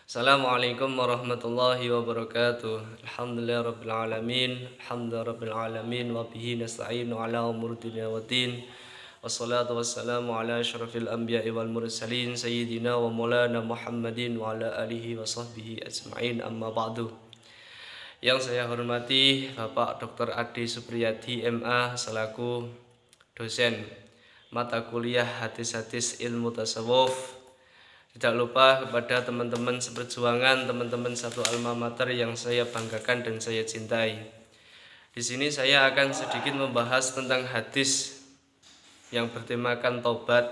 Assalamualaikum warahmatullahi wabarakatuh. Alhamdulillahirabbil alamin, hamdalillahirabbil alamin wa bihi nasta'inu ala umuri dunya waddin. Wassalatu wassalamu ala asyrafil anbiya'i wal mursalin sayyidina wa maulana Muhammadin wa ala alihi wa sahbihi ajma'in amma ba'du. Yang saya hormati Bapak Dr. Adi Supriyadi MA selaku dosen mata kuliah hadis-hadis ilmu tasawuf. Tidak lupa kepada teman-teman seperjuangan, teman-teman satu alma mater yang saya banggakan dan saya cintai. Di sini saya akan sedikit membahas tentang hadis yang bertemakan tobat.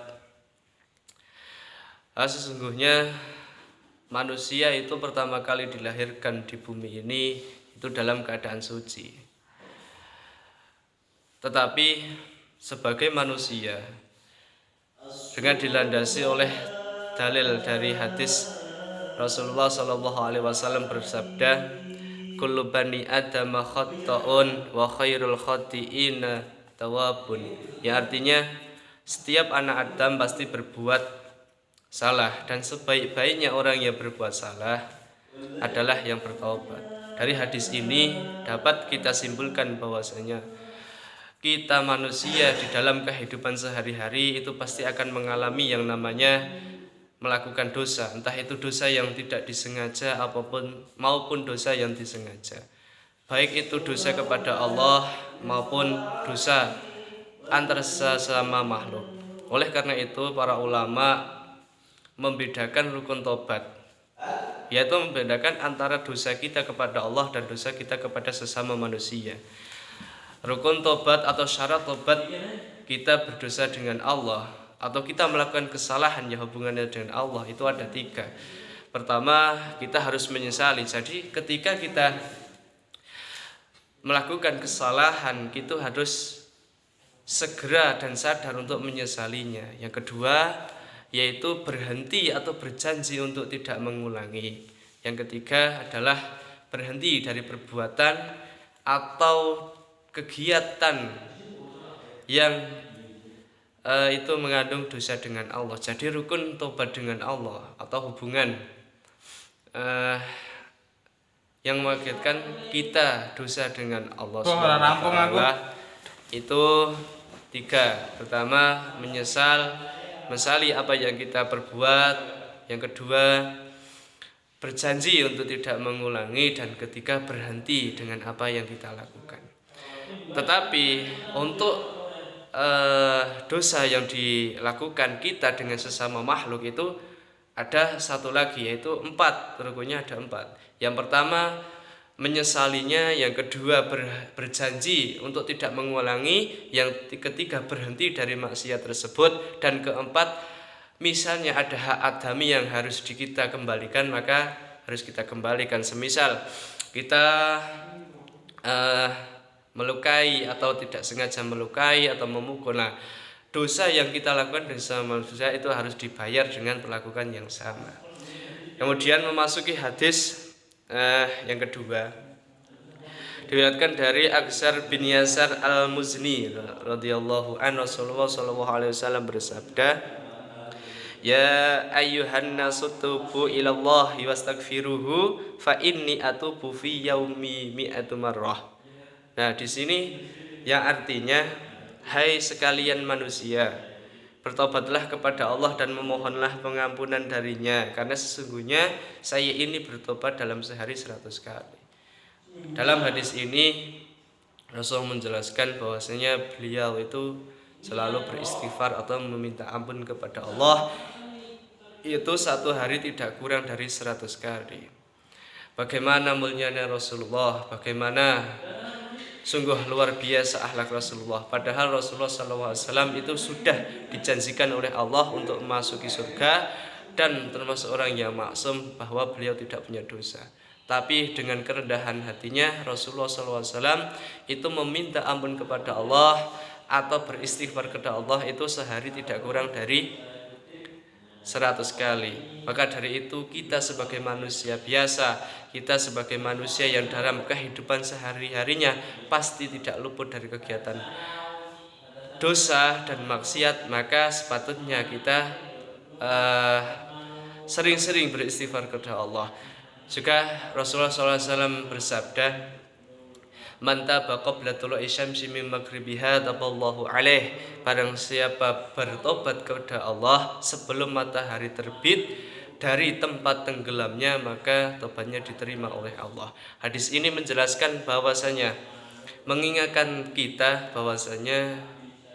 Sesungguhnya manusia itu pertama kali dilahirkan di bumi ini itu dalam keadaan suci. Tetapi sebagai manusia dengan dilandasi oleh dalil dari hadis Rasulullah Shallallahu Alaihi Wasallam bersabda, "Kullu bani Adam khata'un wa khairul khati'ina tawabun." Ya artinya setiap anak Adam pasti berbuat salah dan sebaik-baiknya orang yang berbuat salah adalah yang bertaubat. Dari hadis ini dapat kita simpulkan bahwasanya kita manusia di dalam kehidupan sehari-hari itu pasti akan mengalami yang namanya melakukan dosa, entah itu dosa yang tidak disengaja maupun dosa yang disengaja. Baik itu dosa kepada Allah maupun dosa antar sesama makhluk. Oleh karena itu para ulama membedakan rukun tobat, yaitu membedakan antara dosa kita kepada Allah dan dosa kita kepada sesama manusia. Rukun tobat atau syarat tobat kita berdosa dengan Allah atau kita melakukan kesalahan yang hubungannya dengan Allah itu ada 3. Pertama, kita harus menyesali. Jadi ketika kita melakukan kesalahan, kita harus segera dan sadar untuk menyesalinya. Yang kedua, yaitu berhenti atau berjanji untuk tidak mengulangi. Yang ketiga adalah berhenti dari perbuatan atau kegiatan yang itu mengandung dosa dengan Allah. Jadi rukun tobat dengan Allah atau hubungan yang mengakibatkan kita dosa dengan Allah Subhanahu wa taala itu 3. Pertama, menyesali apa yang kita perbuat. Yang kedua, berjanji untuk tidak mengulangi. Dan ketiga, berhenti dengan apa yang kita lakukan. Tetapi untuk dosa yang dilakukan kita dengan sesama makhluk itu ada satu lagi, yaitu 4. Rukunnya ada 4. Yang pertama menyesalinya, yang kedua berjanji untuk tidak mengulangi, yang ketiga berhenti dari maksiat tersebut, dan keempat misalnya ada hak adami yang harus kita kembalikan maka harus kita kembalikan. Semisal kita melukai atau tidak sengaja melukai atau memukul. Nah, dosa yang kita lakukan dengan sesama manusia itu harus dibayar dengan perlakuan yang sama. Kemudian memasuki hadis yang kedua, diriwayatkan dari Aksar bin Yasar al-Muzni radhiyallahu anhu, Rasulullah sallallahu alaihi wasallam bersabda, "Ya ayyuhan nasu tubu ilallahi wastaghfiruhu fa inni atubu fi yaumi mi'atu marrah." Nah, di sini yang artinya, hai sekalian manusia, bertobatlah kepada Allah dan memohonlah pengampunan darinya, karena sesungguhnya saya ini bertobat dalam sehari 100 kali. Dalam hadis ini Rasul menjelaskan bahwasanya beliau itu selalu beristighfar atau meminta ampun kepada Allah itu satu hari tidak kurang dari 100 kali. Bagaimana mulianya Rasulullah, bagaimana sungguh luar biasa akhlak Rasulullah. Padahal Rasulullah SAW itu sudah dijanjikan oleh Allah untuk memasuki surga dan termasuk orang yang maksum bahwa beliau tidak punya dosa. Tapi dengan kerendahan hatinya Rasulullah SAW itu meminta ampun kepada Allah atau beristighfar kepada Allah itu sehari tidak kurang dari 100 kali. Maka dari itu kita sebagai manusia biasa, kita sebagai manusia yang dalam kehidupan sehari-harinya pasti tidak luput dari kegiatan dosa dan maksiat, maka sepatutnya kita sering-sering beristighfar kepada Allah. Juga Rasulullah SAW bersabda, "Man taba qabla tulu'i syamsi min maghribiha taballahu alaih." Barang siapa bertobat kepada Allah sebelum matahari terbit dari tempat tenggelamnya, maka tobatnya diterima oleh Allah. Hadis ini menjelaskan bahwasanya, mengingatkan kita bahwasanya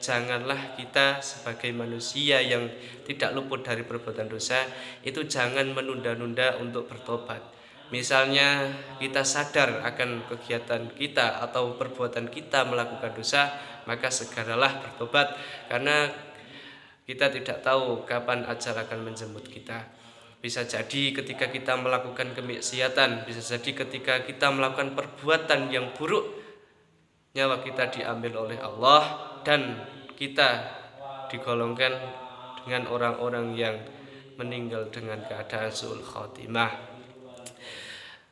janganlah kita sebagai manusia yang tidak luput dari perbuatan dosa itu jangan menunda-nunda untuk bertobat. Misalnya kita sadar akan kegiatan kita atau perbuatan kita melakukan dosa, maka segeralah bertobat, karena kita tidak tahu kapan ajal akan menjemput kita. Bisa jadi ketika kita melakukan kemaksiatan, bisa jadi ketika kita melakukan perbuatan yang buruk, nyawa kita diambil oleh Allah dan kita digolongkan dengan orang-orang yang meninggal dengan keadaan su'ul khatimah.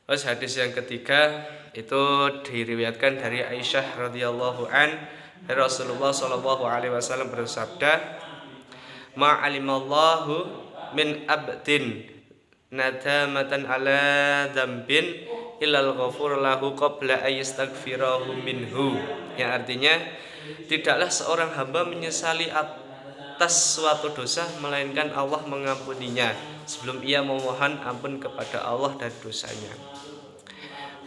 Terus hadis yang ketiga itu diriwayatkan dari Aisyah radhiyallahu an, Rasulullah sallallahu alaihi wasallam bersabda, "Ma alimallahu min abdin nadamatan ala dzambin ilal ghafur lahu qabla ayastaghfirahu minhu." Yang artinya, tidaklah seorang hamba menyesali atas suatu dosa melainkan Allah mengampuninya sebelum ia memohon ampun kepada Allah dari dosanya.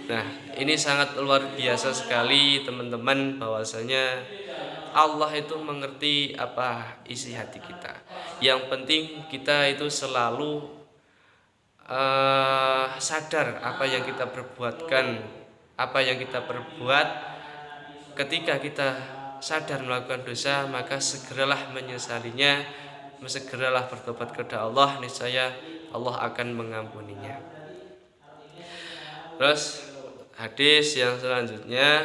Nah, ini sangat luar biasa sekali teman-teman, bahwasanya Allah itu mengerti apa isi hati kita. Yang penting kita itu selalu sadar apa yang kita perbuatkan, apa yang kita perbuat. Ketika kita sadar melakukan dosa, maka segeralah menyesalinya, segeralah bertobat kepada Allah, niscaya Allah akan mengampuninya. Terus hadis yang selanjutnya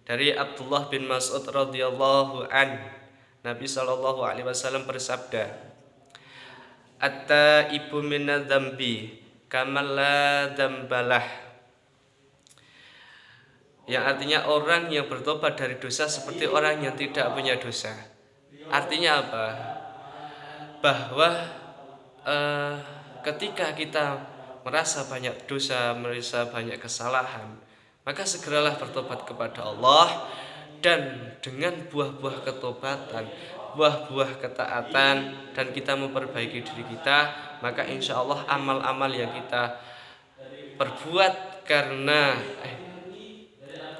dari Abdullah bin Mas'ud radhiyallahu an, Nabi sallallahu alaihi wasallam bersabda, "At-taibu minadz-dzambi kamal la dzambalah." Yang artinya orang yang bertobat dari dosa seperti orang yang tidak punya dosa. Artinya apa? Bahwa ketika kita merasa banyak dosa, merasa banyak kesalahan, maka segeralah bertobat kepada Allah, dan dengan buah-buah ketobatan, buah-buah ketaatan, dan kita memperbaiki diri kita, maka insya Allah amal-amal yang kita perbuat karena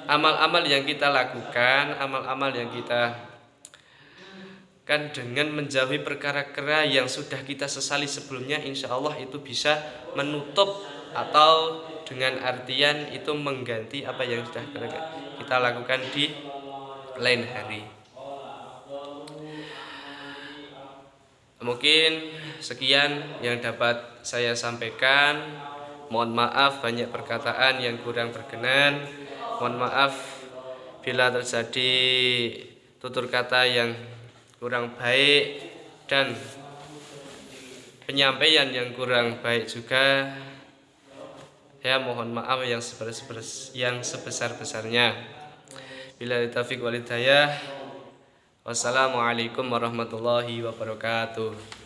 amal-amal yang kita lakukan, amal-amal yang kita kan dengan menjauhi perkara-perkara yang sudah kita sesali sebelumnya, insya Allah itu bisa menutup atau dengan artian itu mengganti apa yang sudah kita lakukan di lain hari. Mungkin sekian yang dapat saya sampaikan. Mohon maaf banyak perkataan yang kurang berkenan. Mohon maaf bila terjadi tutur kata yang kurang baik dan penyampaian yang kurang baik juga. Ya, mohon maaf yang sebesar-besarnya. Bila taufiq wal hidayah. Wassalamualaikum warahmatullahi wabarakatuh.